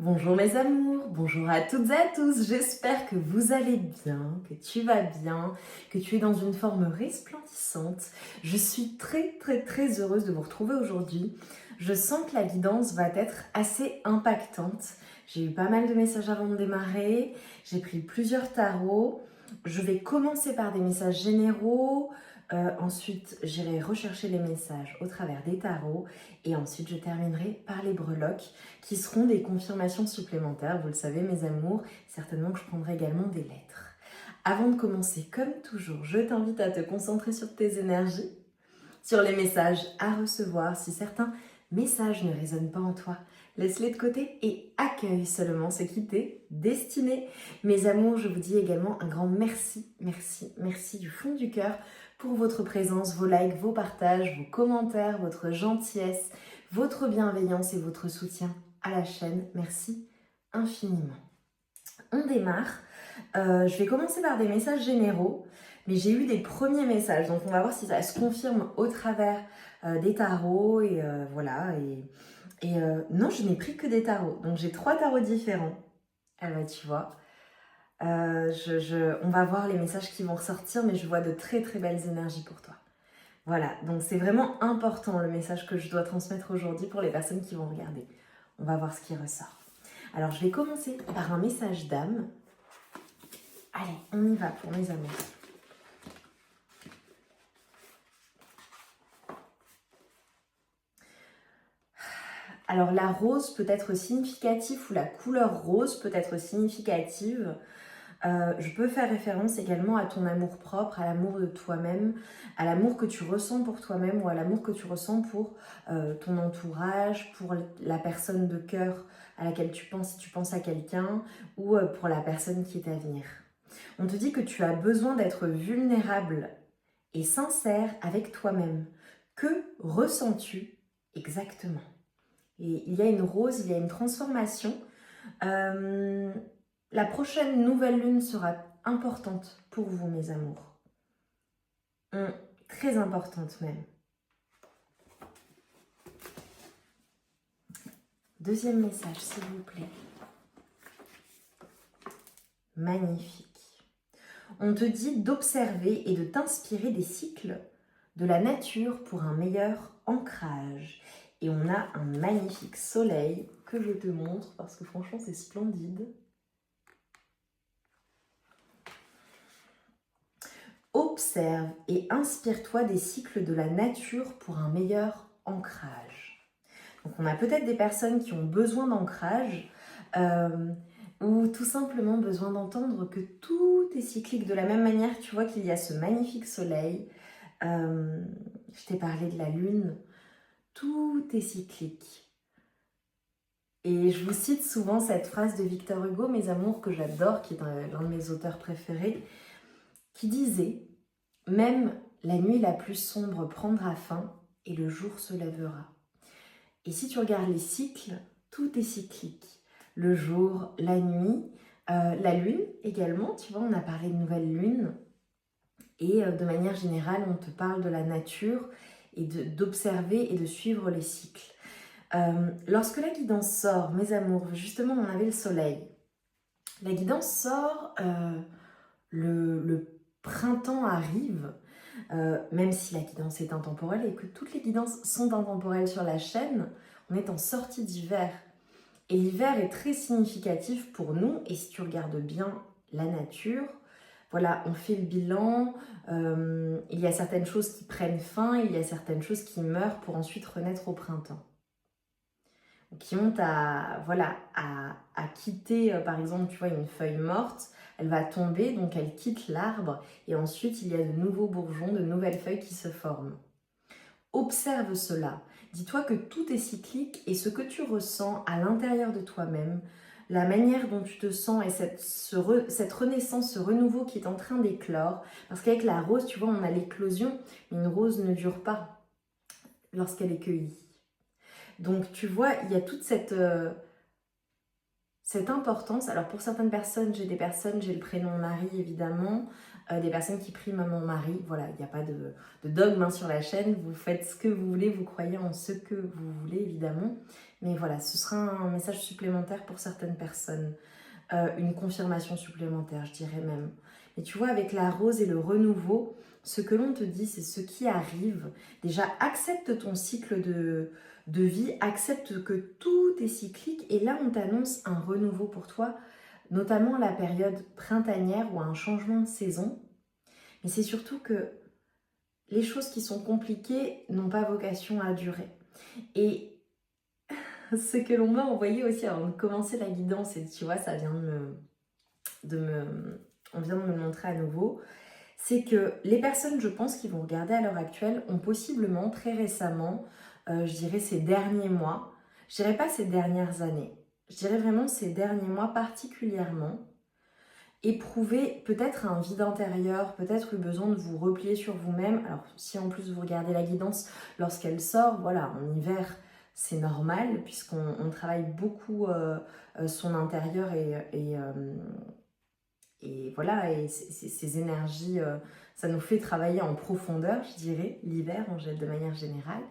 Bonjour mes amours, bonjour à toutes et à tous, j'espère que vous allez bien, que tu vas bien, que tu es dans une forme resplendissante. Je suis très heureuse de vous retrouver aujourd'hui. Je sens que la guidance va être assez impactante. J'ai eu pas mal de messages avant de démarrer, j'ai pris plusieurs tarots. Je vais commencer par des messages généraux, ensuite j'irai rechercher les messages au travers des tarots et ensuite je terminerai par les breloques qui seront des confirmations supplémentaires. Vous le savez mes amours, certainement que je prendrai également des lettres. Avant de commencer, comme toujours, je t'invite à te concentrer sur tes énergies, sur les messages à recevoir. Si certains messages ne résonnent pas en toi, laisse-les de côté et accueille seulement ce qui t'est destiné. Mes amours, je vous dis également un grand merci du fond du cœur pour votre présence, vos likes, vos partages, vos commentaires, votre gentillesse, votre bienveillance et votre soutien à la chaîne. Merci infiniment. On démarre. Je vais commencer par des messages généraux, mais j'ai eu des premiers messages, donc on va voir si ça se confirme au travers des tarots et voilà. Non, je n'ai pris que des tarots, donc j'ai 3 tarots différents. Ah bah tu vois. On va voir les messages qui vont ressortir, mais je vois de très belles énergies pour toi. Voilà, donc c'est vraiment important le message que je dois transmettre aujourd'hui pour les personnes qui vont regarder. On va voir ce qui ressort. Alors je vais commencer par un message d'âme. Allez, on y va pour mes amours. Alors la rose peut être significative ou la couleur rose peut être significative. Je peux faire référence également à ton amour propre, à l'amour de toi-même, à l'amour que tu ressens pour toi-même ou à l'amour que tu ressens pour ton entourage, pour la personne de cœur à laquelle tu penses si tu penses à quelqu'un ou pour la personne qui est à venir. On te dit que tu as besoin d'être vulnérable et sincère avec toi-même. Que ressens-tu exactement? Et il y a une rose, il y a une transformation. La prochaine nouvelle lune sera importante pour vous, mes amours. Très importante même. Deuxième message, s'il vous plaît. Magnifique. On te dit d'observer et de t'inspirer des cycles de la nature pour un meilleur ancrage. Et on a un magnifique soleil que je te montre parce que franchement c'est splendide. Observe et inspire-toi des cycles de la nature pour un meilleur ancrage. Donc on a peut-être des personnes qui ont besoin d'ancrage ou tout simplement besoin d'entendre que tout est cyclique. De la même manière, tu vois qu'il y a ce magnifique soleil. Je t'ai parlé de la lune. Tout est cyclique. Et je vous cite souvent cette phrase de Victor Hugo, mes amours, que j'adore, qui est l'un de mes auteurs préférés, qui disait « Même la nuit la plus sombre prendra fin et le jour se lèvera. » Et si tu regardes les cycles, tout est cyclique. Le jour, la nuit, la lune également, tu vois, on a parlé de nouvelle lune. Et de manière générale, on te parle de la nature et d'observer et de suivre les cycles. Lorsque la guidance sort, mes amours, justement, on avait le soleil. La guidance sort, le printemps arrive, même si la guidance est intemporelle et que toutes les guidances sont intemporelles sur la chaîne, on est en sortie d'hiver. Et l'hiver est très significatif pour nous. Et si tu regardes bien la nature, voilà, on fait le bilan, il y a certaines choses qui prennent fin, il y a certaines choses qui meurent pour ensuite renaître au printemps. Qui ont à quitter, par exemple, tu vois, une feuille morte, elle va tomber, donc elle quitte l'arbre, et ensuite il y a de nouveaux bourgeons, de nouvelles feuilles qui se forment. Observe cela. Dis-toi que tout est cyclique et ce que tu ressens à l'intérieur de toi-même, la manière dont tu te sens et cette renaissance, ce renouveau qui est en train d'éclore, parce qu'avec la rose, tu vois, on a l'éclosion, mais une rose ne dure pas lorsqu'elle est cueillie. Donc tu vois, il y a toute cette importance. Alors pour certaines personnes, j'ai le prénom Marie évidemment, des personnes qui prient maman Marie. Voilà, il n'y a pas de dogme sur la chaîne, vous faites ce que vous voulez, vous croyez en ce que vous voulez évidemment. Mais voilà, ce sera un message supplémentaire pour certaines personnes. Une confirmation supplémentaire, je dirais même. Et tu vois, avec la rose et le renouveau, ce que l'on te dit, c'est ce qui arrive. Déjà, accepte ton cycle de vie, accepte que tout est cyclique. Et là, on t'annonce un renouveau pour toi, notamment à la période printanière ou un changement de saison. Mais c'est surtout que les choses qui sont compliquées n'ont pas vocation à durer. Et ce que l'on m'a envoyé aussi avant de commencer la guidance, et tu vois, ça vient on vient de me le montrer à nouveau, c'est que les personnes, je pense, qui vont regarder à l'heure actuelle, ont possiblement très récemment, je dirais ces derniers mois, je dirais pas ces dernières années, je dirais vraiment ces derniers mois particulièrement, éprouvé peut-être un vide intérieur, peut-être eu besoin de vous replier sur vous-même. Alors si en plus vous regardez la guidance lorsqu'elle sort, voilà, en hiver c'est normal puisqu'on travaille beaucoup son intérieur et voilà, et ces énergies, ça nous fait travailler en profondeur, je dirais, l'hiver de manière générale.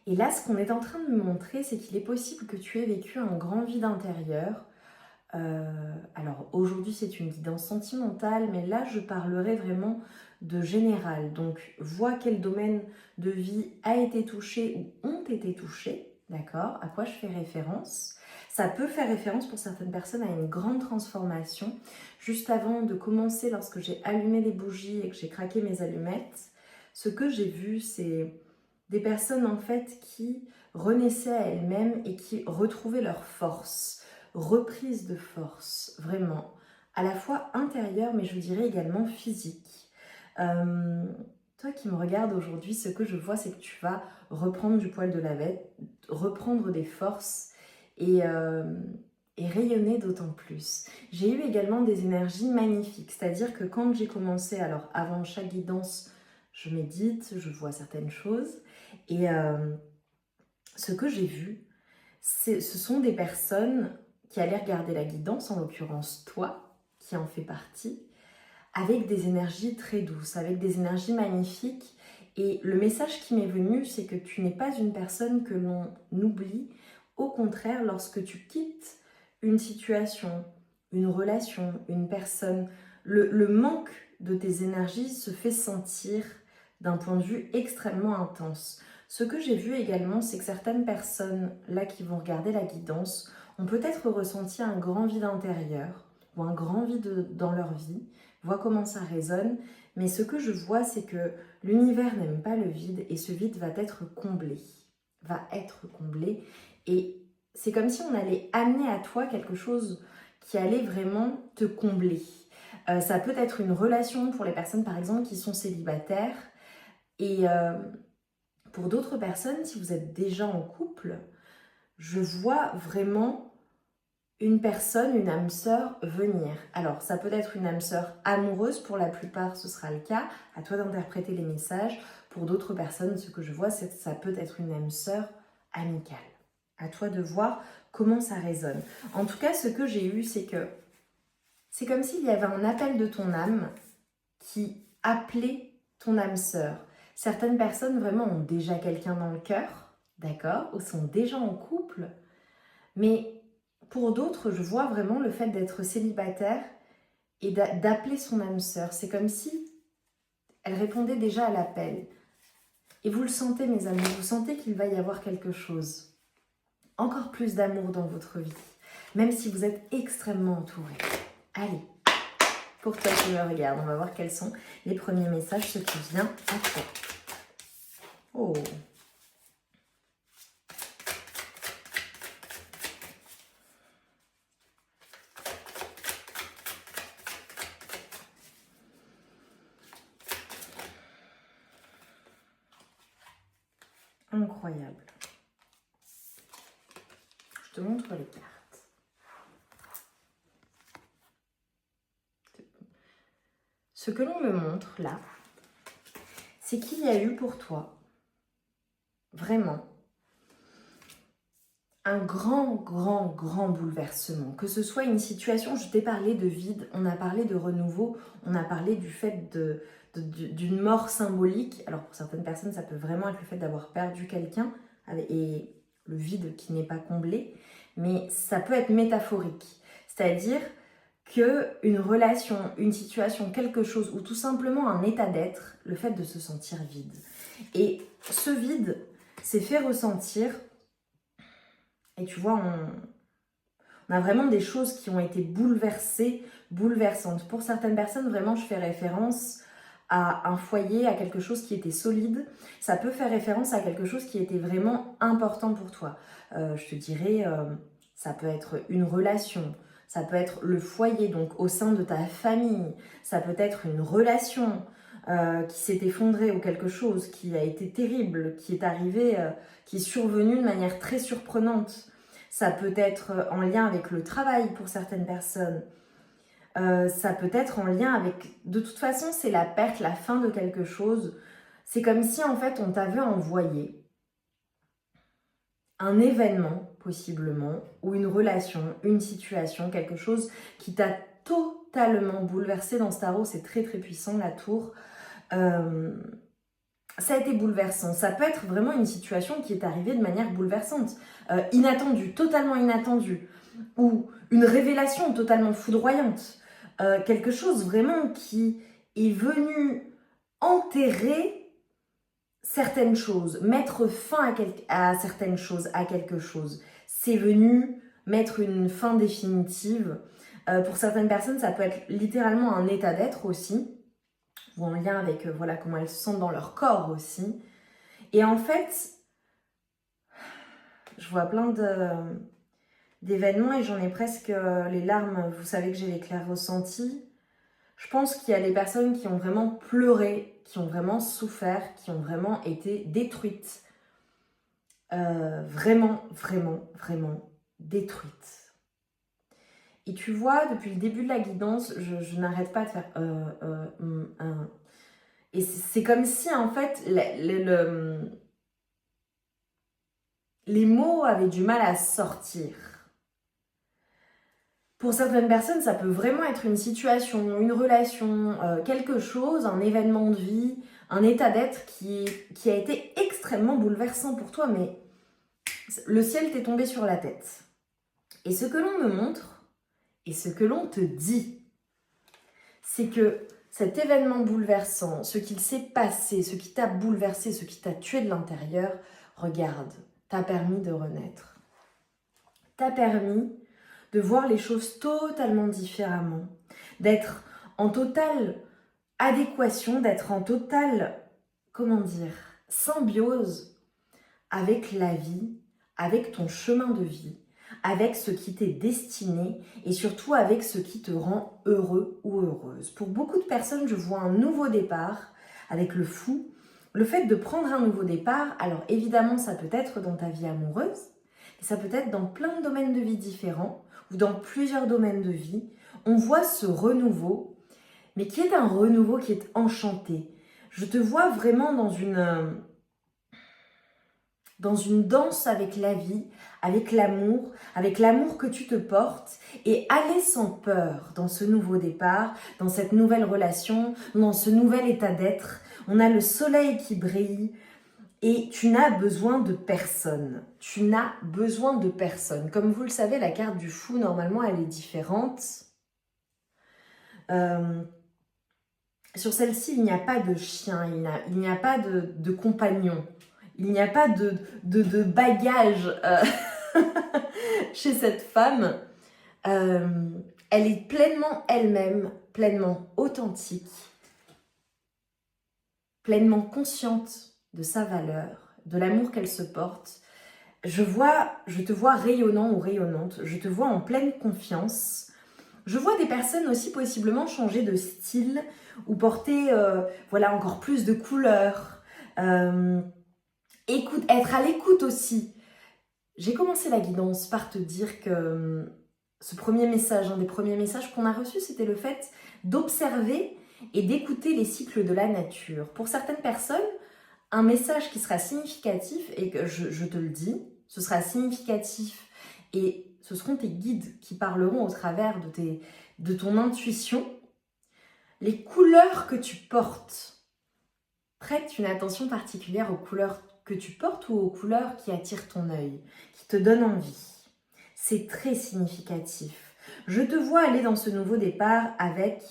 Et là, ce qu'on est en train de me montrer, c'est qu'il est possible que tu aies vécu un grand vide intérieur. Alors aujourd'hui c'est une guidance sentimentale, mais là je parlerai vraiment de général. Donc vois quel domaine de vie a été touché ou ont été touchés, d'accord? À quoi je fais référence? Ça peut faire référence pour certaines personnes à une grande transformation. Juste avant de commencer, lorsque j'ai allumé les bougies et que j'ai craqué mes allumettes, ce que j'ai vu, c'est des personnes en fait qui renaissaient à elles-mêmes et qui retrouvaient leur force, reprise de force, vraiment, à la fois intérieure, mais je dirais également physique. Toi qui me regardes aujourd'hui, ce que je vois, c'est que tu vas reprendre du poil de la bête, reprendre des forces et rayonner d'autant plus. J'ai eu également des énergies magnifiques, c'est-à-dire que quand j'ai commencé, alors avant chaque guidance, je médite, je vois certaines choses, et ce que j'ai vu, ce sont des personnes qui allaient regarder la guidance, en l'occurrence toi, qui en fais partie, avec des énergies très douces, avec des énergies magnifiques. Et le message qui m'est venu, c'est que tu n'es pas une personne que l'on oublie. Au contraire, lorsque tu quittes une situation, une relation, une personne, le manque de tes énergies se fait sentir d'un point de vue extrêmement intense. Ce que j'ai vu également, c'est que certaines personnes, là qui vont regarder la guidance, ont peut-être ressenti un grand vide intérieur ou un grand vide dans leur vie. Vois comment ça résonne. Mais ce que je vois, c'est que l'univers n'aime pas le vide et ce vide va être comblé. Va être comblé. Et c'est comme si on allait amener à toi quelque chose qui allait vraiment te combler. Ça peut être une relation pour les personnes, par exemple, qui sont célibataires. Et pour d'autres personnes, si vous êtes déjà en couple, je vois vraiment une personne, une âme sœur venir. Alors, ça peut être une âme sœur amoureuse, pour la plupart ce sera le cas, à toi d'interpréter les messages. Pour d'autres personnes, ce que je vois, c'est que ça peut être une âme sœur amicale. À toi de voir comment ça résonne. En tout cas, ce que j'ai eu, c'est que c'est comme s'il y avait un appel de ton âme qui appelait ton âme sœur. Certaines personnes vraiment ont déjà quelqu'un dans le cœur, d'accord, ou sont déjà en couple, mais pour d'autres, je vois vraiment le fait d'être célibataire et d'appeler son âme sœur. C'est comme si elle répondait déjà à l'appel. Et vous le sentez, mes amis, vous sentez qu'il va y avoir quelque chose. Encore plus d'amour dans votre vie, même si vous êtes extrêmement entouré. Allez, pour toi qui me regarde, on va voir quels sont les premiers messages, ce qui vient à toi. Oh! Incroyable. Je te montre les cartes. Ce que l'on me montre là, c'est qu'il y a eu pour toi vraiment un grand bouleversement. Que ce soit une situation, je t'ai parlé de vide, on a parlé de renouveau, on a parlé du fait d'une mort symbolique. Alors pour certaines personnes, ça peut vraiment être le fait d'avoir perdu quelqu'un. et le vide qui n'est pas comblé, mais ça peut être métaphorique. C'est-à-dire qu'une relation, une situation, quelque chose, ou tout simplement un état d'être, le fait de se sentir vide. Et ce vide s'est fait ressentir, et tu vois, on a vraiment des choses qui ont été bouleversantes. Pour certaines personnes, vraiment, je fais référence à un foyer, à quelque chose qui était solide. Ça peut faire référence à quelque chose qui était vraiment important pour toi. Je te dirais, ça peut être une relation, ça peut être le foyer, donc au sein de ta famille, ça peut être une relation qui s'est effondrée ou quelque chose qui a été terrible, qui est arrivé, qui est survenu de manière très surprenante. Ça peut être en lien avec le travail pour certaines personnes. Ça peut être en lien avec... De toute façon, c'est la perte, la fin de quelque chose. C'est comme si, en fait, on t'avait envoyé un événement, possiblement, ou une relation, une situation, quelque chose qui t'a totalement bouleversé dans ce tarot. C'est très, très puissant, la tour. Ça a été bouleversant. Ça peut être vraiment une situation qui est arrivée de manière bouleversante, inattendue, totalement inattendue, ou une révélation totalement foudroyante. Quelque chose vraiment qui est venu enterrer certaines choses, mettre fin à certaines choses, à quelque chose. C'est venu mettre une fin définitive. Pour certaines personnes, ça peut être littéralement un état d'être aussi, ou en lien avec voilà, comment elles se sentent dans leur corps aussi. Et en fait, je vois plein d'événements et j'en ai presque les larmes. Vous savez que j'ai les clairs ressentis. Je pense qu'il y a des personnes qui ont vraiment pleuré, qui ont vraiment souffert, qui ont vraiment été détruites. Vraiment, vraiment, vraiment détruites. Et tu vois, depuis le début de la guidance, je n'arrête pas de faire Et c'est comme si, en fait, les mots avaient du mal à sortir. Pour certaines personnes, ça peut vraiment être une situation, une relation, quelque chose, un événement de vie, un état d'être qui a été extrêmement bouleversant pour toi, mais le ciel t'est tombé sur la tête. Et ce que l'on me montre, et ce que l'on te dit, c'est que cet événement bouleversant, ce qu'il s'est passé, ce qui t'a bouleversé, ce qui t'a tué de l'intérieur, regarde, t'a permis de renaître. T'a permis de voir les choses totalement différemment, d'être en totale adéquation, d'être en totale, symbiose avec la vie, avec ton chemin de vie, avec ce qui t'est destiné et surtout avec ce qui te rend heureux ou heureuse. Pour beaucoup de personnes, je vois un nouveau départ avec le fou. Le fait de prendre un nouveau départ, alors évidemment, ça peut être dans ta vie amoureuse, mais ça peut être dans plein de domaines de vie différents ou dans plusieurs domaines de vie. On voit ce renouveau, mais qui est un renouveau qui est enchanté. Je te vois vraiment dans une danse avec la vie, avec l'amour que tu te portes et aller sans peur dans ce nouveau départ, dans cette nouvelle relation, dans ce nouvel état d'être. On a le soleil qui brille et tu n'as besoin de personne. Tu n'as besoin de personne. Comme vous le savez, la carte du fou, normalement, elle est différente. Sur celle-ci, il n'y a pas de chien, il n'y a pas de compagnon. Il n'y a pas de bagage chez cette femme. Elle est pleinement elle-même, pleinement authentique, pleinement consciente de sa valeur, de l'amour qu'elle se porte. Je te vois rayonnant ou rayonnante, je te vois en pleine confiance. Je vois des personnes aussi possiblement changer de style ou porter encore plus de couleurs. Être à l'écoute aussi. J'ai commencé la guidance par te dire que ce premier message, un des premiers messages qu'on a reçus, c'était le fait d'observer et d'écouter les cycles de la nature. Pour certaines personnes, un message qui sera significatif, et que je te le dis, ce sera significatif et ce seront tes guides qui parleront au travers de ton intuition. Les couleurs que tu portes, prête une attention particulière aux couleurs que tu portes ou aux couleurs qui attirent ton œil, qui te donnent envie. C'est très significatif. Je te vois aller dans ce nouveau départ avec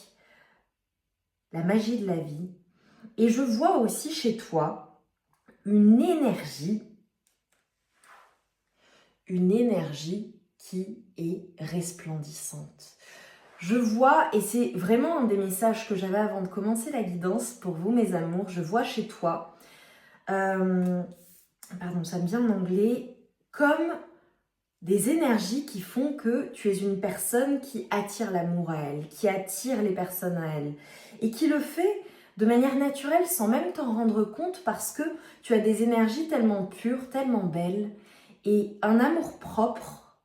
la magie de la vie. Et je vois aussi chez toi une énergie qui est resplendissante. Je vois, et c'est vraiment un des messages que j'avais avant de commencer la guidance pour vous mes amours, je vois chez toi, pardon, ça me vient en anglais, comme des énergies qui font que tu es une personne qui attire l'amour à elle, qui attire les personnes à elle, et qui le fait de manière naturelle sans même t'en rendre compte parce que tu as des énergies tellement pures, tellement belles, et un amour propre,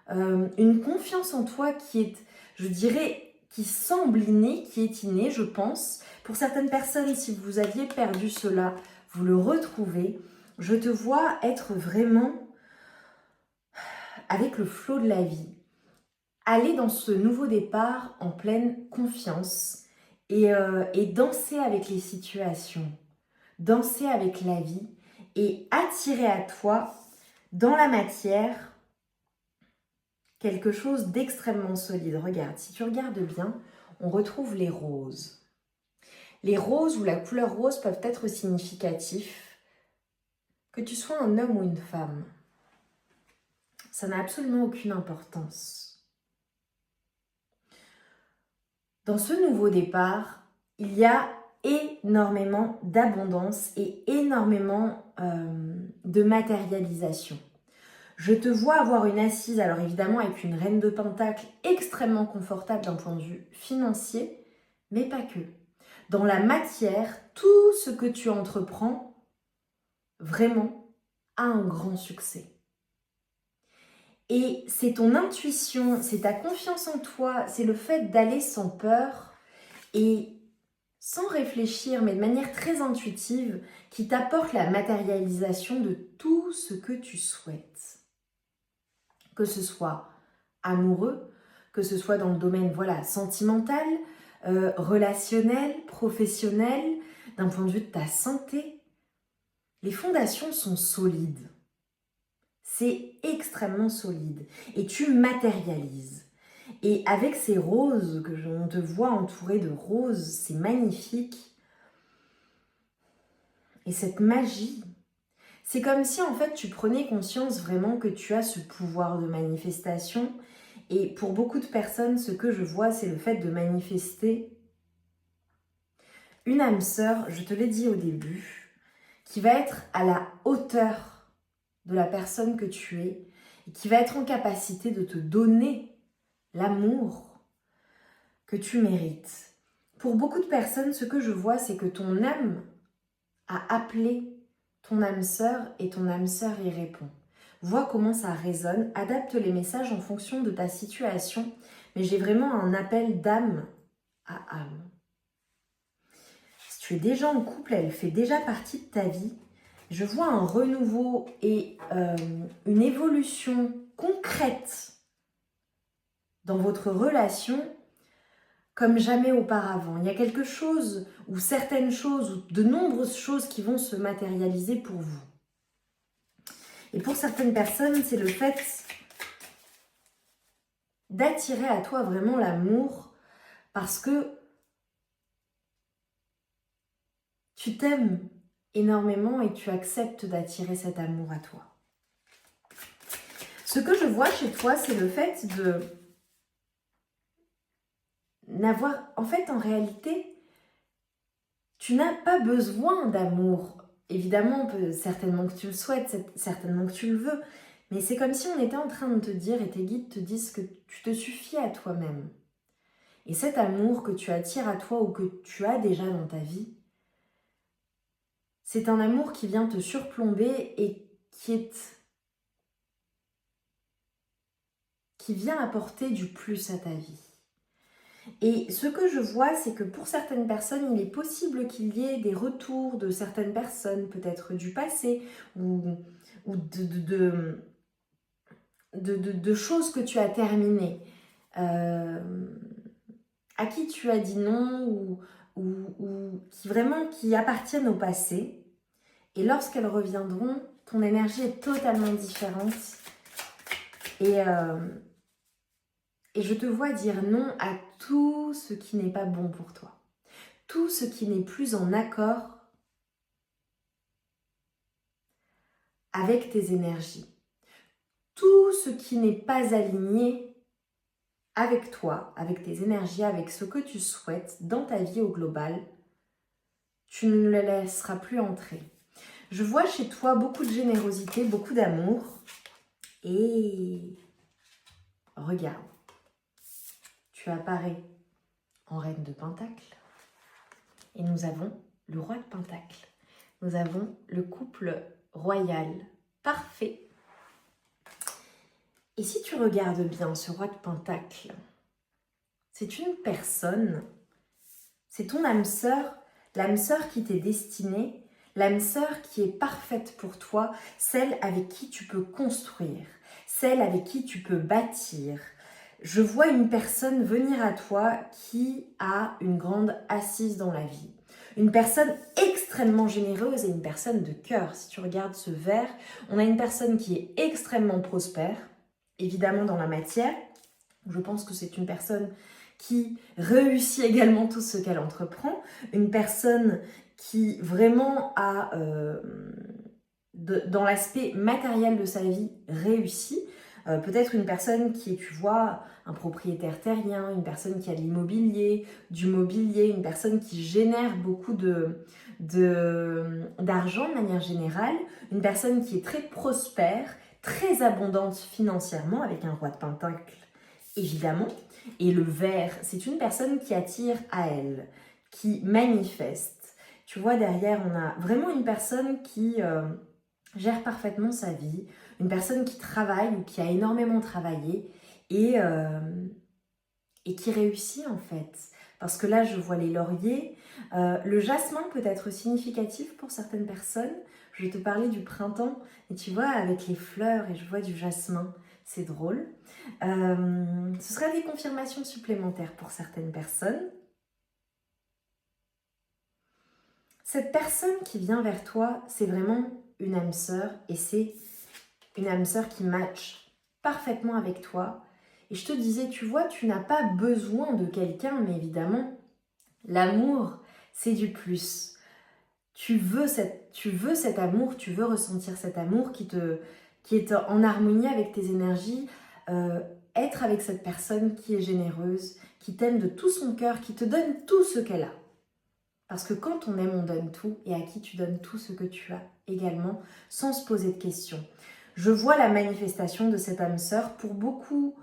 une confiance en toi qui est, je dirais, qui semble innée, qui est innée, je pense. Pour certaines personnes, si vous aviez perdu cela, vous le retrouvez. Je te vois être vraiment avec le flot de la vie. Aller dans ce nouveau départ en pleine confiance et danser avec les situations, danser avec la vie et attirer à toi dans la matière quelque chose d'extrêmement solide. Regarde, si tu regardes bien, on retrouve les roses. Les roses ou la couleur rose peuvent être significatifs, que tu sois un homme ou une femme. Ça n'a absolument aucune importance. Dans ce nouveau départ, il y a énormément d'abondance et énormément de matérialisation. Je te vois avoir une assise, alors évidemment avec une reine de pentacle extrêmement confortable d'un point de vue financier, mais pas que. Dans la matière, tout ce que tu entreprends, vraiment, a un grand succès. Et c'est ton intuition, c'est ta confiance en toi, c'est le fait d'aller sans peur et sans réfléchir, mais de manière très intuitive, qui t'apporte la matérialisation de tout ce que tu souhaites. Que ce soit amoureux, que ce soit dans le domaine sentimental, relationnel, professionnel, d'un point de vue de ta santé. Les fondations sont solides. C'est extrêmement solide. Et tu matérialises. Et avec ces roses, on te voit entouré de roses, c'est magnifique. Et cette magie, c'est comme si en fait tu prenais conscience vraiment que tu as ce pouvoir de manifestation. Et pour beaucoup de personnes, ce que je vois, c'est le fait de manifester une âme sœur, je te l'ai dit au début, qui va être à la hauteur de la personne que tu es et qui va être en capacité de te donner l'amour que tu mérites. Pour beaucoup de personnes, ce que je vois, c'est que ton âme a appelé ton âme sœur et ton âme sœur y répond. Vois comment ça résonne, adapte les messages en fonction de ta situation, mais j'ai vraiment un appel d'âme à âme. Si tu es déjà en couple, elle fait déjà partie de ta vie. Je vois un renouveau et une évolution concrète dans votre relation comme jamais auparavant. Il y a quelque chose ou certaines choses ou de nombreuses choses qui vont se matérialiser pour vous. Et pour certaines personnes, c'est le fait d'attirer à toi vraiment l'amour parce que tu t'aimes énormément et tu acceptes d'attirer cet amour à toi. Ce que je vois chez toi, c'est le fait de n'avoir... En fait, en réalité, tu n'as pas besoin d'amour. Évidemment, certainement que tu le souhaites, certainement que tu le veux, mais c'est comme si on était en train de te dire, et tes guides te disent que tu te suffis à toi-même. Et cet amour que tu attires à toi ou que tu as déjà dans ta vie, c'est un amour qui vient te surplomber et qui vient apporter du plus à ta vie. Et ce que je vois, c'est que pour certaines personnes, il est possible qu'il y ait des retours de certaines personnes, peut-être du passé, ou de choses que tu as terminées, à qui tu as dit non, ou qui appartiennent au passé. Et lorsqu'elles reviendront, ton énergie est totalement différente. Et je te vois dire non à tout ce qui n'est pas bon pour toi. Tout ce qui n'est plus en accord avec tes énergies. Tout ce qui n'est pas aligné avec toi, avec tes énergies, avec ce que tu souhaites dans ta vie au global, tu ne le laisseras plus entrer. Je vois chez toi beaucoup de générosité, beaucoup d'amour. Et regarde, tu apparais en reine de Pentacle. Et nous avons le roi de Pentacle. Nous avons le couple royal parfait. Et si tu regardes bien ce roi de Pentacle, c'est une personne, c'est ton âme sœur, l'âme sœur qui t'est destinée, l'âme sœur qui est parfaite pour toi, celle avec qui tu peux construire, celle avec qui tu peux bâtir. Je vois une personne venir à toi qui a une grande assise dans la vie. Une personne extrêmement généreuse et une personne de cœur. Si tu regardes ce verre, on a une personne qui est extrêmement prospère, évidemment dans la matière. Je pense que c'est une personne qui réussit également tout ce qu'elle entreprend. Une personne qui vraiment a, dans l'aspect matériel de sa vie, réussi. Peut-être une personne qui est, tu vois, un propriétaire terrien, une personne qui a de l'immobilier, du mobilier, une personne qui génère beaucoup d'argent de manière générale, une personne qui est très prospère, très abondante financièrement, avec un roi de Pentacle, évidemment. Et le vert, c'est une personne qui attire à elle, qui manifeste. Tu vois, derrière, on a vraiment une personne qui gère parfaitement sa vie, une personne qui travaille ou qui a énormément travaillé et qui réussit en fait. Parce que là, je vois les lauriers. Le jasmin peut être significatif pour certaines personnes. Je vais te parler du printemps et tu vois, avec les fleurs et je vois du jasmin. C'est drôle. Ce sera des confirmations supplémentaires pour certaines personnes. Cette personne qui vient vers toi, c'est vraiment une âme sœur et c'est une âme sœur qui match parfaitement avec toi. Et je te disais, tu vois, tu n'as pas besoin de quelqu'un, mais évidemment, l'amour, c'est du plus. Tu veux cet amour, tu veux ressentir cet amour qui est en harmonie avec tes énergies, être avec cette personne qui est généreuse, qui t'aime de tout son cœur, qui te donne tout ce qu'elle a. Parce que quand on aime, on donne tout, et à qui tu donnes tout ce que tu as également, sans se poser de questions. Je vois la manifestation de cette âme sœur. Pour beaucoup,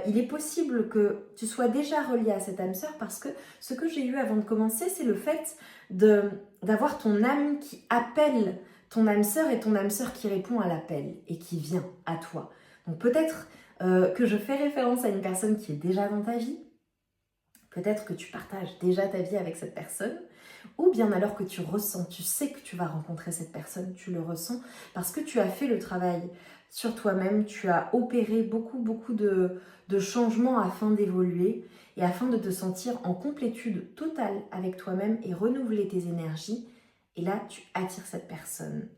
il est possible que tu sois déjà relié à cette âme sœur parce que ce que j'ai eu avant de commencer, c'est le fait d'avoir ton âme qui appelle ton âme sœur et ton âme sœur qui répond à l'appel et qui vient à toi. Donc peut-être que je fais référence à une personne qui est déjà dans ta vie. Peut-être que tu partages déjà ta vie avec cette personne, ou bien alors que tu ressens, tu sais que tu vas rencontrer cette personne, tu le ressens, parce que tu as fait le travail sur toi-même, tu as opéré beaucoup de changements afin d'évoluer et afin de te sentir en complétude totale avec toi-même et renouveler tes énergies. Et là, tu attires cette personne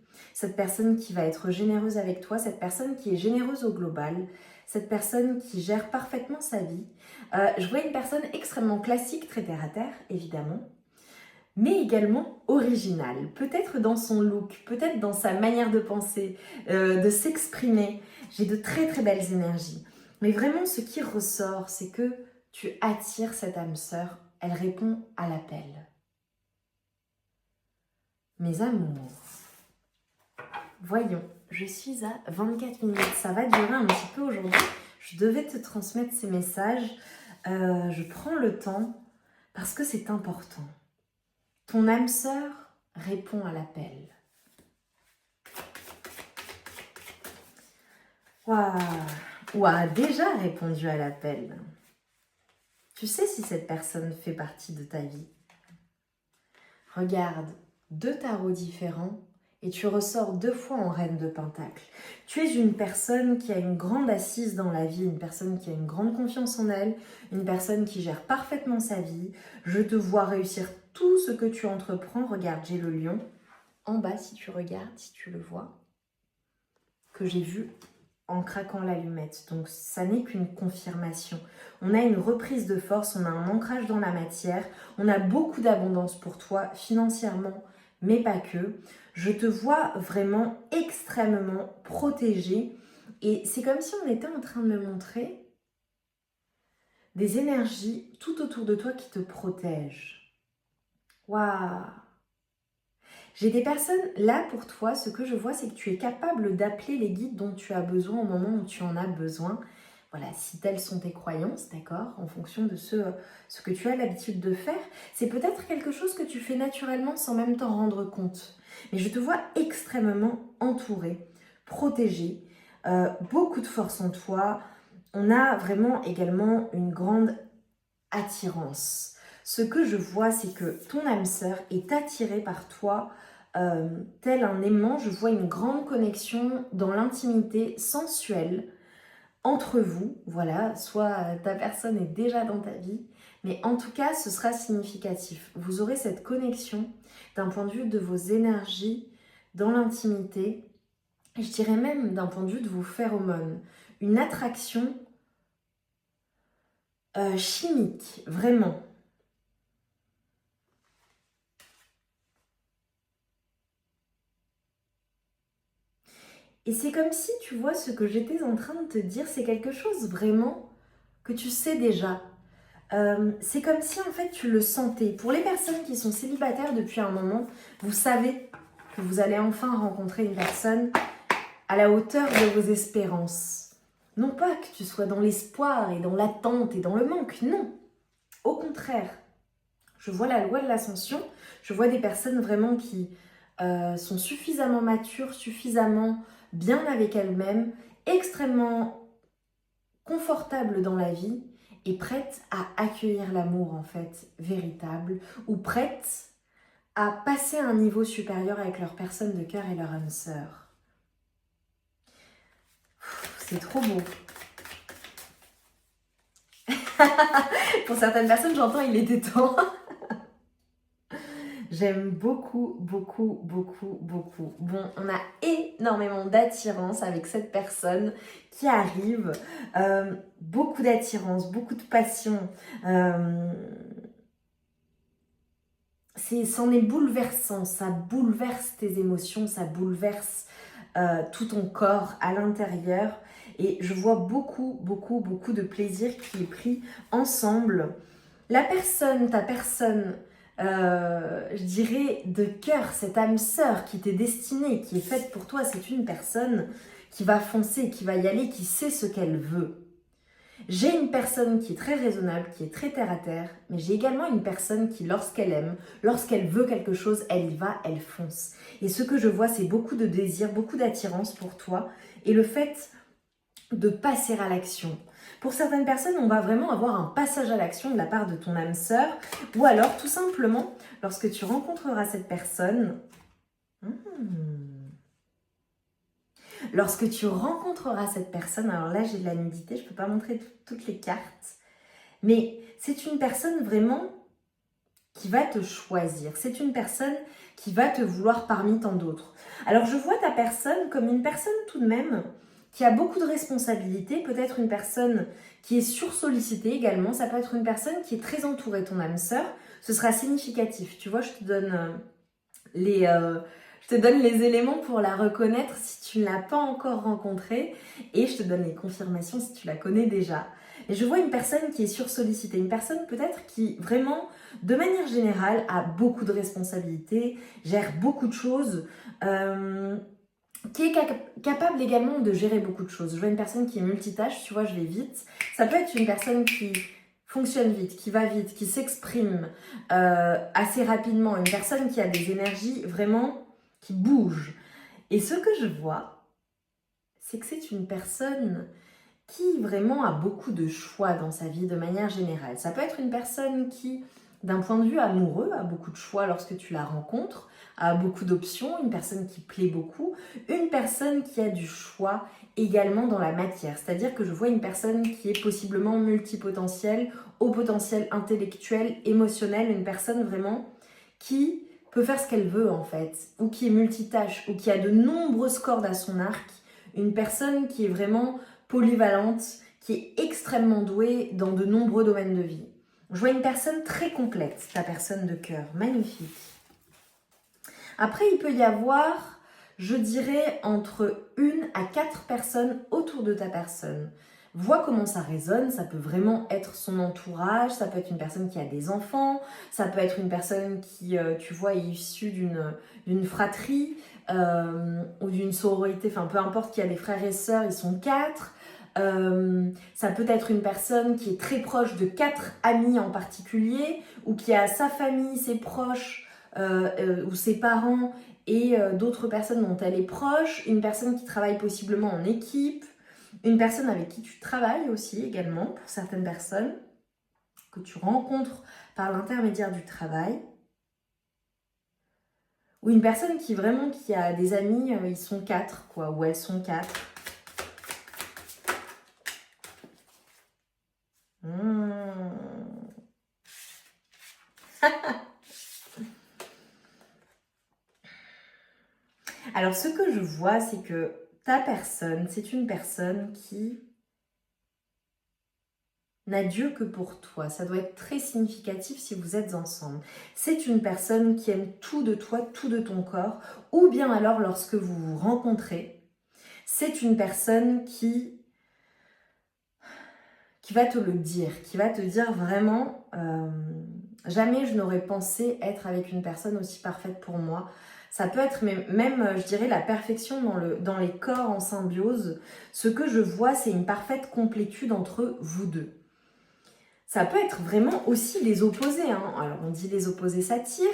qui va être généreuse avec toi, cette personne qui est généreuse au global, cette personne qui gère parfaitement sa vie. Je vois une personne extrêmement classique, très terre à terre, évidemment, mais également originale, peut-être dans son look, peut-être dans sa manière de penser, de s'exprimer. J'ai de très très belles énergies. Mais vraiment, ce qui ressort, c'est que tu attires cette âme sœur, elle répond à l'appel. Mes amours, voyons, je suis à 24 minutes, ça va durer un petit peu aujourd'hui. Je devais te transmettre ces messages. Je prends le temps parce que c'est important. Ton âme sœur répond à l'appel. Waouh, ou a déjà répondu à l'appel. Tu sais si cette personne fait partie de ta vie. Regarde, 2 tarots différents et tu ressors 2 fois en reine de Pentacle. Tu es une personne qui a une grande assise dans la vie, une personne qui a une grande confiance en elle, une personne qui gère parfaitement sa vie. Je te vois réussir tout ce que tu entreprends. Regarde, j'ai le lion. en bas si tu regardes, si tu le vois, que j'ai vu en craquant l'allumette. Donc ça n'est qu'une confirmation. On a une reprise de force, on a un ancrage dans la matière, on a beaucoup d'abondance pour toi financièrement, mais pas que. Je te vois vraiment extrêmement protégée et c'est comme si on était en train de me montrer des énergies tout autour de toi qui te protègent. Waouh! J'ai des personnes là pour toi, ce que je vois, c'est que tu es capable d'appeler les guides dont tu as besoin au moment où tu en as besoin. Voilà, si telles sont tes croyances, d'accord, en fonction de ce que tu as l'habitude de faire, c'est peut-être quelque chose que tu fais naturellement sans même t'en rendre compte. Mais je te vois extrêmement entourée, protégée, beaucoup de force en toi. On a vraiment également une grande attirance. Ce que je vois, c'est que ton âme sœur est attirée par toi tel un aimant. Je vois une grande connexion dans l'intimité sensuelle entre vous. Voilà, soit ta personne est déjà dans ta vie, mais en tout cas, ce sera significatif. Vous aurez cette connexion d'un point de vue de vos énergies dans l'intimité, et je dirais même d'un point de vue de vos phéromones. Une attraction chimique, vraiment. Et c'est comme si, tu vois, ce que j'étais en train de te dire, c'est quelque chose vraiment que tu sais déjà. C'est comme si, en fait, tu le sentais. Pour les personnes qui sont célibataires depuis un moment, vous savez que vous allez enfin rencontrer une personne à la hauteur de vos espérances. Non pas que tu sois dans l'espoir et dans l'attente et dans le manque, non. Au contraire, je vois la loi de l'ascension, je vois des personnes vraiment qui sont suffisamment matures, suffisamment bien avec elles-mêmes, extrêmement confortables dans la vie et prêtes à accueillir l'amour en fait véritable ou prêtes à passer à un niveau supérieur avec leur personne de cœur et leur âme sœur. C'est trop beau. Pour certaines personnes, j'entends il était temps. J'aime beaucoup, beaucoup, beaucoup, beaucoup. Bon, on a énormément d'attirance avec cette personne qui arrive. Beaucoup d'attirance, beaucoup de passion. C'en est bouleversant. Ça bouleverse tes émotions, ça bouleverse tout ton corps à l'intérieur. Et je vois beaucoup, beaucoup, beaucoup de plaisir qui est pris ensemble. La personne, ta personne, je dirais de cœur, cette âme sœur qui t'est destinée, qui est faite pour toi, c'est une personne qui va foncer, qui va y aller, qui sait ce qu'elle veut. J'ai une personne qui est très raisonnable, qui est très terre à terre, mais j'ai également une personne qui, lorsqu'elle aime, lorsqu'elle veut quelque chose, elle y va, elle fonce. Et ce que je vois, c'est beaucoup de désir, beaucoup d'attirance pour toi, et le fait de passer à l'action. Pour certaines personnes, on va vraiment avoir un passage à l'action de la part de ton âme sœur, ou alors tout simplement, lorsque tu rencontreras cette personne, lorsque tu rencontreras cette personne, alors là j'ai de la nudité, je ne peux pas montrer toutes les cartes, mais c'est une personne vraiment qui va te choisir, c'est une personne qui va te vouloir parmi tant d'autres. Alors je vois ta personne comme une personne tout de même qui a beaucoup de responsabilités, peut-être une personne qui est sursollicitée également, ça peut être une personne qui est très entourée, ton âme sœur, ce sera significatif. Tu vois, je te donne les éléments pour la reconnaître si tu ne l'as pas encore rencontrée et je te donne les confirmations si tu la connais déjà. Et je vois une personne qui est sursollicitée, une personne peut-être qui vraiment, de manière générale, a beaucoup de responsabilités, gère beaucoup de choses, qui est capable également de gérer beaucoup de choses. Je vois une personne qui est multitâche, tu vois, je vais vite. Ça peut être une personne qui fonctionne vite, qui va vite, qui s'exprime assez rapidement. Une personne qui a des énergies vraiment qui bougent. Et ce que je vois, c'est que c'est une personne qui vraiment a beaucoup de choix dans sa vie de manière générale. Ça peut être une personne qui, d'un point de vue amoureux, a beaucoup de choix lorsque tu la rencontres, a beaucoup d'options, une personne qui plaît beaucoup, une personne qui a du choix également dans la matière. C'est-à-dire que je vois une personne qui est possiblement multipotentielle, au potentiel intellectuel, émotionnel, une personne vraiment qui peut faire ce qu'elle veut en fait, ou qui est multitâche, ou qui a de nombreuses cordes à son arc, une personne qui est vraiment polyvalente, qui est extrêmement douée dans de nombreux domaines de vie. Je vois une personne très complète, ta personne de cœur, magnifique. Après, il peut y avoir, je dirais, entre 1 à 4 personnes autour de ta personne. Vois comment ça résonne, ça peut vraiment être son entourage, ça peut être une personne qui a des enfants, ça peut être une personne qui, tu vois, est issue d'une fratrie ou d'une sororité, enfin peu importe, qui a des frères et sœurs, ils sont 4. Ça peut être une personne qui est très proche de 4 amis en particulier, ou qui a sa famille, ses proches, ou ses parents et d'autres personnes dont elle est proche, une personne qui travaille possiblement en équipe, une personne avec qui tu travailles aussi également, pour certaines personnes, que tu rencontres par l'intermédiaire du travail, ou une personne qui vraiment qui a des amis, ils sont 4 quoi, ou elles sont 4. Alors, ce que je vois, c'est que ta personne, c'est une personne qui n'a Dieu que pour toi. Ça doit être très significatif si vous êtes ensemble. C'est une personne qui aime tout de toi, tout de ton corps, ou bien alors lorsque vous vous rencontrez, c'est une personne qui va te le dire, qui va te dire vraiment jamais je n'aurais pensé être avec une personne aussi parfaite pour moi. Ça peut être même, je dirais, la perfection dans les corps en symbiose. Ce que je vois, c'est une parfaite complétude entre vous deux. Ça peut être vraiment aussi les opposés. Hein. Alors, on dit les opposés s'attirent,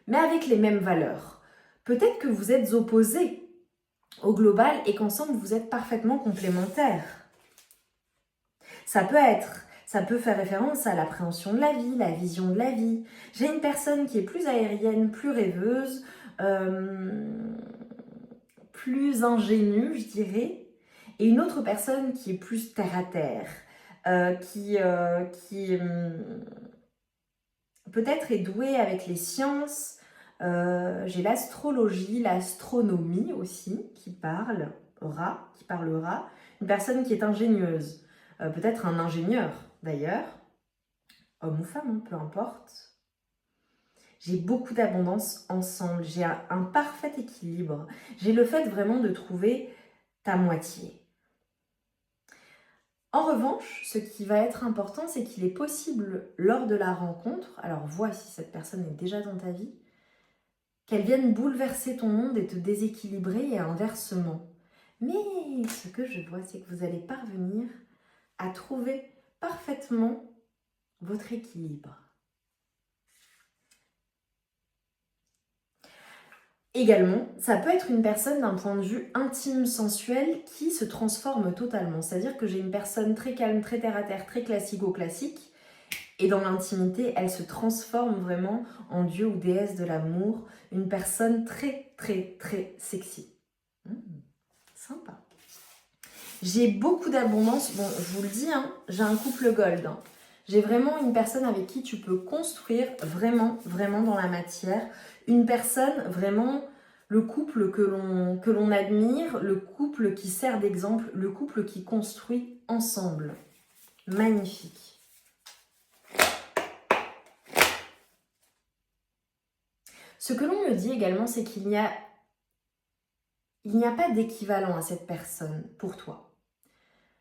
mais avec les mêmes valeurs. Peut-être que vous êtes opposés au global et qu'ensemble, vous êtes parfaitement complémentaires. Ça peut faire référence à l'appréhension de la vie, la vision de la vie. J'ai une personne qui est plus aérienne, plus rêveuse, plus ingénue, je dirais, et une autre personne qui est plus terre à terre, qui peut-être est douée avec les sciences. J'ai l'astrologie, l'astronomie aussi qui parlera. Une personne qui est ingénieuse, peut-être un ingénieur d'ailleurs, homme ou femme, peu importe. J'ai beaucoup d'abondance ensemble, j'ai un parfait équilibre. J'ai le fait vraiment de trouver ta moitié. En revanche, ce qui va être important, c'est qu'il est possible lors de la rencontre, alors vois si cette personne est déjà dans ta vie, qu'elle vienne bouleverser ton monde et te déséquilibrer et inversement. Mais ce que je vois, c'est que vous allez parvenir à trouver parfaitement votre équilibre. Également, ça peut être une personne d'un point de vue intime, sensuel, qui se transforme totalement. C'est-à-dire que j'ai une personne très calme, très terre-à-terre, très classico-classique, et dans l'intimité, elle se transforme vraiment en dieu ou déesse de l'amour, une personne très, très, très sexy. Sympa. J'ai beaucoup d'abondance. Bon, je vous le dis, hein, j'ai un couple gold. Hein. J'ai vraiment une personne avec qui tu peux construire vraiment, vraiment dans la matière. Une personne vraiment, le couple que l'on admire, le couple qui sert d'exemple, le couple qui construit ensemble. Magnifique. Ce que l'on me dit également, c'est qu'il n'y a pas d'équivalent à cette personne pour toi.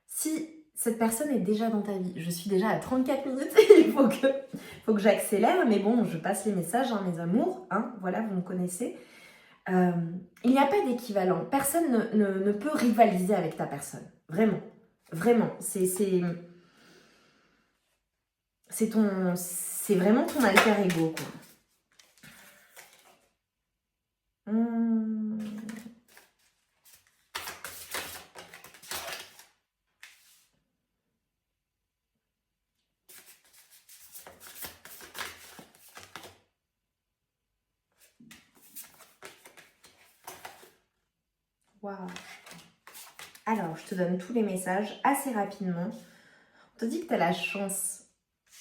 Si cette personne est déjà dans ta vie, je suis déjà à 34 minutes, il faut que j'accélère, mais bon, je passe les messages, hein, mes amours, hein, voilà, vous me connaissez. Il n'y a pas d'équivalent, personne ne peut rivaliser avec ta personne, vraiment, vraiment, c'est vraiment ton alter ego, quoi. Waouh. Alors, je te donne tous les messages assez rapidement. On te dit que tu as la chance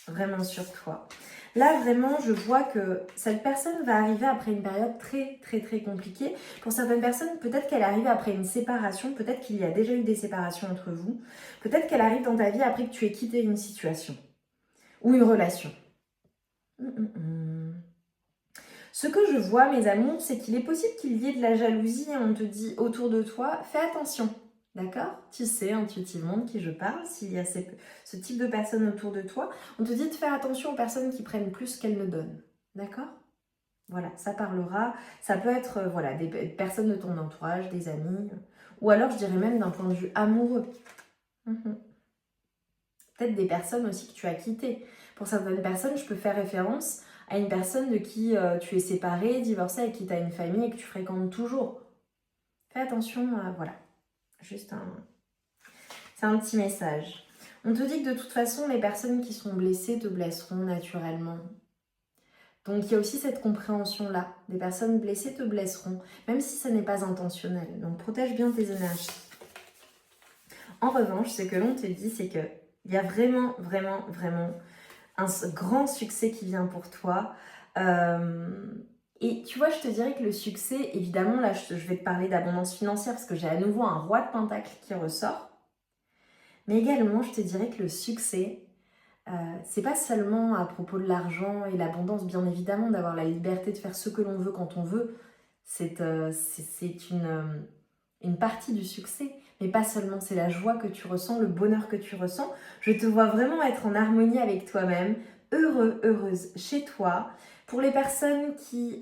vraiment sur toi. Là, vraiment, je vois que cette personne va arriver après une période très, très, très compliquée. Pour certaines personnes, peut-être qu'elle arrive après une séparation, peut-être qu'il y a déjà eu des séparations entre vous, peut-être qu'elle arrive dans ta vie après que tu aies quitté une situation ou une relation. Ce que je vois, mes amours, c'est qu'il est possible qu'il y ait de la jalousie et on te dit autour de toi, fais attention. D'accord? Tu sais intuitivement de qui je parle, s'il y a ce type de personnes autour de toi. On te dit de faire attention aux personnes qui prennent plus qu'elles ne donnent. D'accord? Voilà, ça parlera. Ça peut être voilà, des personnes de ton entourage, des amis, ou alors je dirais même d'un point de vue amoureux. Peut-être des personnes aussi que tu as quittées. Pour certaines personnes, je peux faire référence à une personne de qui tu es séparé, divorcé, avec qui tu as une famille et que tu fréquentes toujours. Fais attention, voilà. Juste c'est un petit message. On te dit que de toute façon, les personnes qui sont blessées te blesseront naturellement. Donc il y a aussi cette compréhension-là. Des personnes blessées te blesseront, même si ça n'est pas intentionnel. Donc protège bien tes énergies. En revanche, ce que l'on te dit, c'est qu'il y a vraiment, vraiment, vraiment un grand succès qui vient pour toi. Et tu vois, je te dirais que le succès, évidemment, là, je vais te parler d'abondance financière parce que j'ai à nouveau un roi de pentacles qui ressort. Mais également, je te dirais que le succès, c'est pas seulement à propos de l'argent et l'abondance, bien évidemment, d'avoir la liberté de faire ce que l'on veut quand on veut. C'est une partie du succès, mais pas seulement, c'est la joie que tu ressens, le bonheur que tu ressens. Je te vois vraiment être en harmonie avec toi-même, heureux, heureuse chez toi. Pour les personnes qui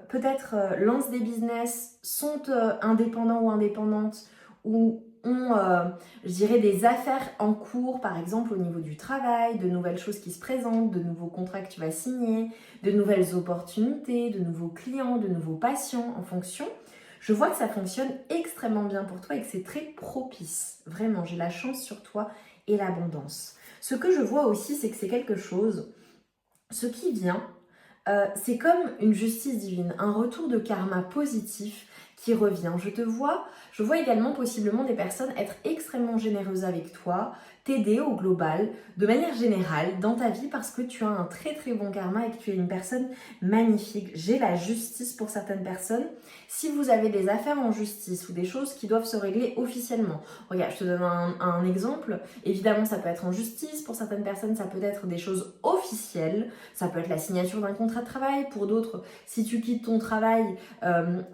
peut-être lancent des business, sont indépendants ou indépendantes, ou ont, je dirais, des affaires en cours, par exemple au niveau du travail, de nouvelles choses qui se présentent, de nouveaux contrats que tu vas signer, de nouvelles opportunités, de nouveaux clients, de nouveaux patients en fonction. Je vois que ça fonctionne extrêmement bien pour toi et que c'est très propice. Vraiment, j'ai la chance sur toi et l'abondance. Ce que je vois aussi, c'est que c'est quelque chose, ce qui vient, c'est comme une justice divine, un retour de karma positif qui revient. Je vois également possiblement des personnes être extrêmement généreuses avec toi, t'aider au global, de manière générale, dans ta vie parce que tu as un très très bon karma et que tu es une personne magnifique. J'ai la justice pour certaines personnes. Si vous avez des affaires en justice ou des choses qui doivent se régler officiellement, regarde, je te donne un exemple. Évidemment, ça peut être en justice. Pour certaines personnes, ça peut être des choses officielles. Ça peut être la signature d'un contrat de travail. Pour d'autres, si tu quittes ton travail,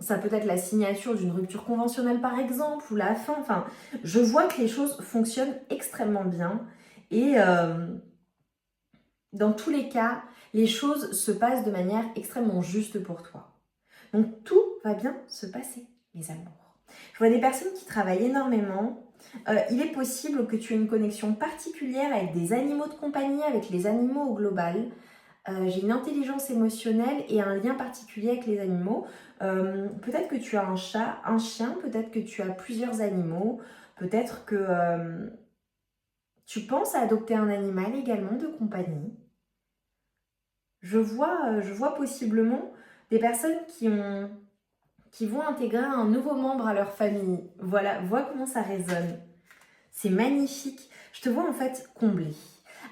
ça peut être la signature d'une rupture conventionnelle par exemple, ou la fin. Enfin, je vois que les choses fonctionnent extrêmement bien. Et dans tous les cas, les choses se passent de manière extrêmement juste pour toi. Donc tout va bien se passer, les amours. Je vois des personnes qui travaillent énormément. Il est possible que tu aies une connexion particulière avec des animaux de compagnie, avec les animaux au global. J'ai une intelligence émotionnelle et un lien particulier avec les animaux. Peut-être que tu as un chat, un chien, peut-être que tu as plusieurs animaux, peut-être que tu penses à adopter un animal également de compagnie. Je vois possiblement des personnes qui vont intégrer un nouveau membre à leur famille. Voilà, vois comment ça résonne. C'est magnifique. Je te vois en fait comblée.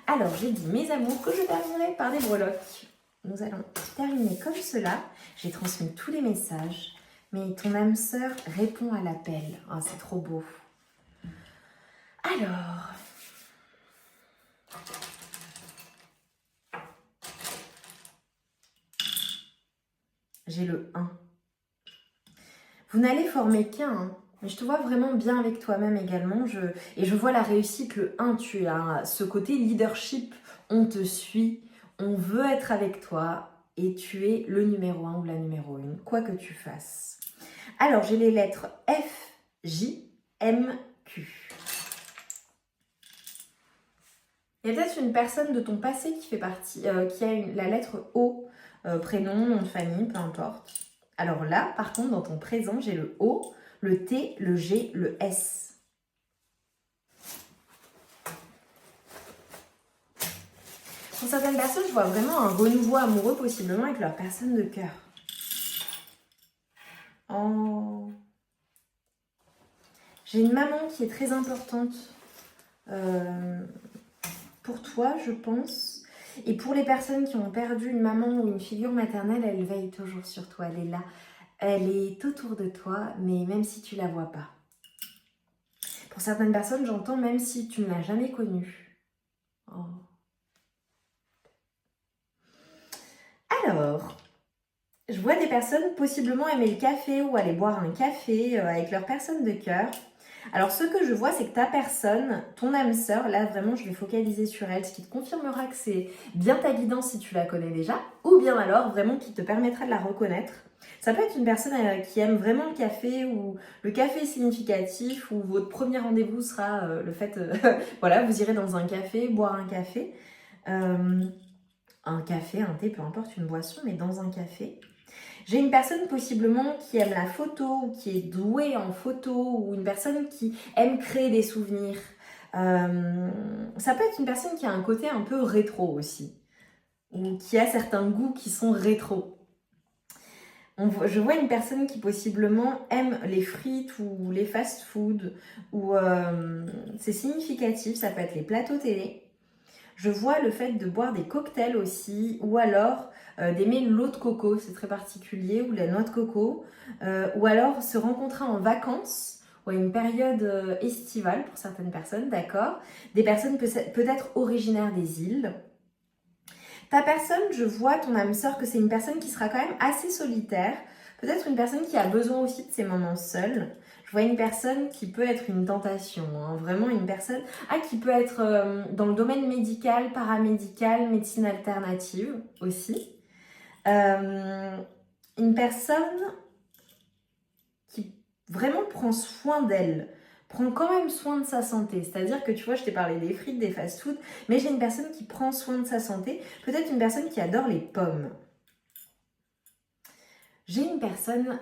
Alors, j'ai dit, mes amours, que je terminerai par des breloques. Nous allons terminer comme cela. J'ai transmis tous les messages, mais ton âme sœur répond à l'appel. Oh, c'est trop beau. Alors, j'ai le 1. Vous n'allez former qu'un, mais je te vois vraiment bien avec toi-même également. Et je vois la réussite, le 1, tu as ce côté leadership, on te suit, on veut être avec toi et tu es le numéro 1 ou la numéro 1, quoi que tu fasses. Alors, j'ai les lettres F, J, M, Q. Il y a peut-être une personne de ton passé qui fait partie, qui a la lettre O, prénom, nom de famille, peu importe. Alors là, par contre, dans ton présent, j'ai le O, le T, le G, le S. Pour certaines personnes, je vois vraiment un renouveau amoureux, possiblement avec leur personne de cœur. Oh. J'ai une maman qui est très importante pour toi, je pense. Et pour les personnes qui ont perdu une maman ou une figure maternelle, elle veille toujours sur toi, elle est là. Elle est autour de toi, mais même si tu la vois pas. Pour certaines personnes, j'entends même si tu ne l'as jamais connue. Oh. Alors, je vois des personnes possiblement aimer le café ou aller boire un café avec leur personne de cœur. Alors, ce que je vois, c'est que ta personne, ton âme sœur, là vraiment, je vais focaliser sur elle, ce qui te confirmera que c'est bien ta guidance si tu la connais déjà, ou bien alors vraiment qui te permettra de la reconnaître. Ça peut être une personne qui aime vraiment le café, ou le café est significatif, ou votre premier rendez-vous sera le fait, voilà, vous irez dans un café, boire un café, un thé, peu importe, une boisson, mais dans un café. J'ai une personne possiblement qui aime la photo, ou qui est douée en photo, ou une personne qui aime créer des souvenirs. Ça peut être une personne qui a un côté un peu rétro aussi, ou qui a certains goûts qui sont rétro. Je vois une personne qui possiblement aime les frites ou les fast-food, ou c'est significatif, ça peut être les plateaux télé. Je vois le fait de boire des cocktails aussi, ou alors d'aimer l'eau de coco, c'est très particulier, ou la noix de coco, ou alors se rencontrer en vacances, ou à une période estivale pour certaines personnes, d'accord. Des personnes peut-être originaires des îles. Ta personne, je vois, ton âme sœur, que c'est une personne qui sera quand même assez solitaire, peut-être une personne qui a besoin aussi de ses moments seuls. Je vois une personne qui peut être une tentation, hein, vraiment une personne qui peut être dans le domaine médical, paramédical, médecine alternative aussi. Une personne qui vraiment prend soin d'elle, prend quand même soin de sa santé. C'est-à-dire que tu vois, je t'ai parlé des frites, des fast-food, mais j'ai une personne qui prend soin de sa santé, peut-être une personne qui adore les pommes. J'ai une personne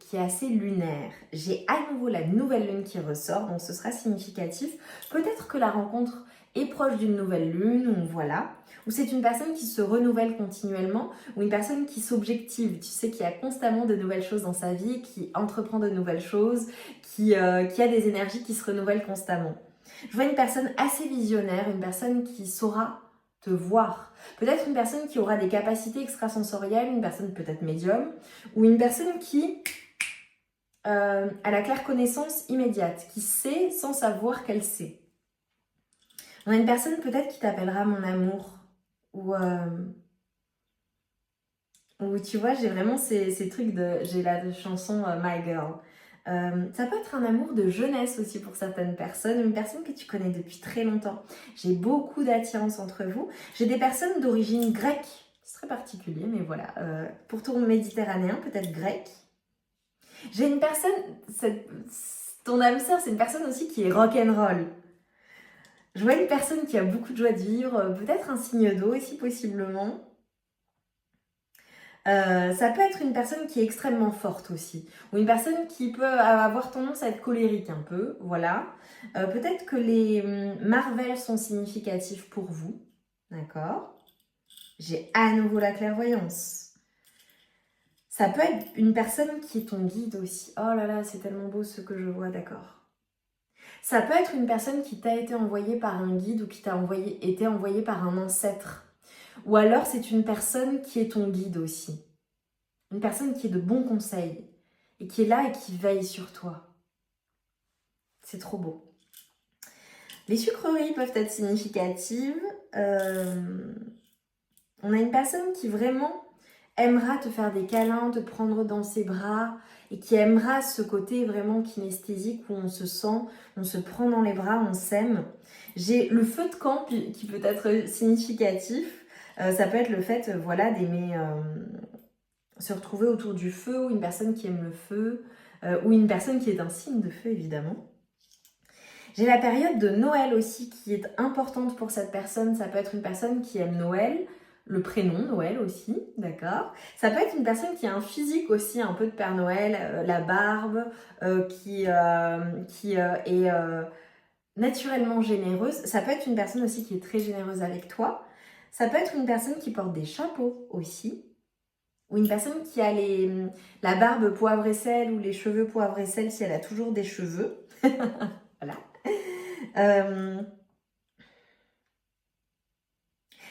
qui est assez lunaire. J'ai à nouveau la nouvelle lune qui ressort, donc ce sera significatif. Peut-être que la rencontre est proche d'une nouvelle lune, ou voilà. Ou c'est une personne qui se renouvelle continuellement, ou une personne qui s'objective. Tu sais, qui a constamment de nouvelles choses dans sa vie, qui entreprend de nouvelles choses, qui a des énergies qui se renouvellent constamment. Je vois une personne assez visionnaire, une personne qui saura te voir. Peut-être une personne qui aura des capacités extrasensorielles, une personne peut-être médium, ou une personne qui a la claire connaissance immédiate, qui sait sans savoir qu'elle sait. On a une personne peut-être qui t'appellera mon amour, ou tu vois, j'ai vraiment ces trucs j'ai la chanson My Girl. Ça peut être un amour de jeunesse aussi pour certaines personnes, une personne que tu connais depuis très longtemps. J'ai beaucoup d'attirance entre vous. J'ai des personnes d'origine grecque, c'est très particulier, mais voilà. Pour ton méditerranéen, peut-être grec. J'ai une personne, ton âme sœur, c'est une personne aussi qui est rock'n'roll. Je vois une personne qui a beaucoup de joie de vivre, peut-être un signe d'eau aussi possiblement. Ça peut être une personne qui est extrêmement forte aussi, ou une personne qui peut avoir tendance à être colérique un peu, voilà. Peut-être que les Marvel sont significatifs pour vous, d'accord. J'ai à nouveau la clairvoyance. Ça peut être une personne qui est ton guide aussi. Oh là là, c'est tellement beau ce que je vois, d'accord. Ça peut être une personne qui t'a été envoyée par un guide, ou qui t'a été envoyée par un ancêtre. Ou alors c'est une personne qui est ton guide aussi. Une personne qui est de bons conseils et qui est là et qui veille sur toi. C'est trop beau. Les sucreries peuvent être significatives. On a une personne qui vraiment aimera te faire des câlins, te prendre dans ses bras, et qui aimera ce côté vraiment kinesthésique où on se sent, on se prend dans les bras, on s'aime. J'ai le feu de camp qui peut être significatif. Ça peut être le fait voilà, d'aimer se retrouver autour du feu, ou une personne qui aime le feu, ou une personne qui est un signe de feu évidemment. J'ai la période de Noël aussi qui est importante pour cette personne. Ça peut être une personne qui aime Noël, le prénom Noël aussi, d'accord. Ça peut être une personne qui a un physique aussi un peu de Père Noël, la barbe, qui est naturellement généreuse. Ça peut être une personne aussi qui est très généreuse avec toi. Ça peut être une personne qui porte des chapeaux aussi. Ou une personne qui a la barbe poivre et sel, ou les cheveux poivre et sel si elle a toujours des cheveux. Voilà.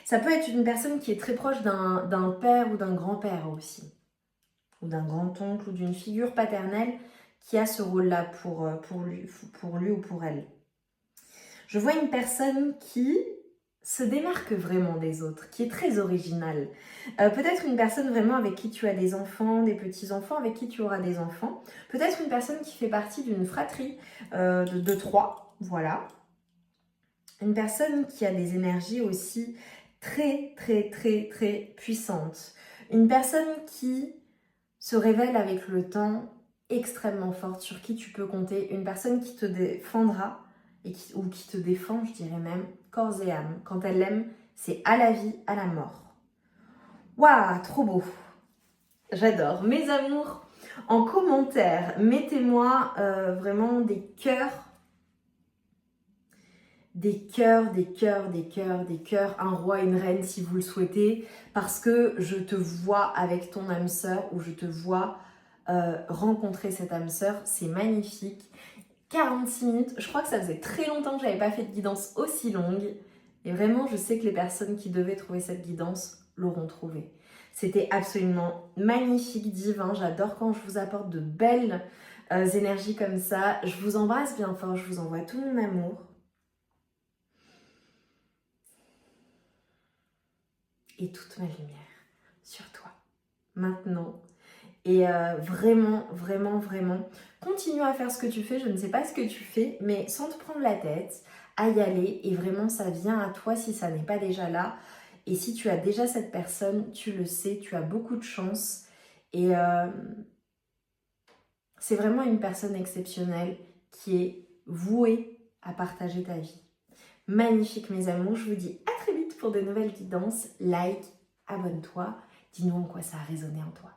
Ça peut être une personne qui est très proche d'un père ou d'un grand-père aussi, ou d'un grand-oncle ou d'une figure paternelle qui a ce rôle-là pour lui ou pour elle. Je vois une personne qui se démarque vraiment des autres, qui est très originale. Peut-être une personne vraiment avec qui tu as des enfants, des petits-enfants, avec qui tu auras des enfants. Peut-être une personne qui fait partie d'une fratrie de trois, voilà. Une personne qui a des énergies aussi très, très, très, très puissantes. Une personne qui se révèle avec le temps extrêmement forte, sur qui tu peux compter. Une personne qui te défendra, ou qui te défend, je dirais même, corps et âme. Quand elle l'aime, c'est à la vie, à la mort. Waouh, trop beau. J'adore. Mes amours, en commentaire, mettez-moi vraiment des cœurs. Des cœurs, des cœurs, des cœurs, des cœurs, un roi, une reine si vous le souhaitez, parce que je te vois avec ton âme sœur ou je te vois rencontrer cette âme sœur, c'est magnifique. 46 minutes, je crois que ça faisait très longtemps que je n'avais pas fait de guidance aussi longue et vraiment je sais que les personnes qui devaient trouver cette guidance l'auront trouvée. C'était absolument magnifique, divin, j'adore quand je vous apporte de belles énergies comme ça. Je vous embrasse bien fort, je vous envoie tout mon amour. Et toute ma lumière sur toi, maintenant. Et vraiment, vraiment, vraiment, continue à faire ce que tu fais. Je ne sais pas ce que tu fais, mais sans te prendre la tête, à y aller. Et vraiment, ça vient à toi si ça n'est pas déjà là. Et si tu as déjà cette personne, tu le sais, tu as beaucoup de chance. Et c'est vraiment une personne exceptionnelle qui est vouée à partager ta vie. Magnifique mes amours, je vous dis à très vite pour de nouvelles guidances. Like, abonne-toi, dis-nous en quoi ça a résonné en toi.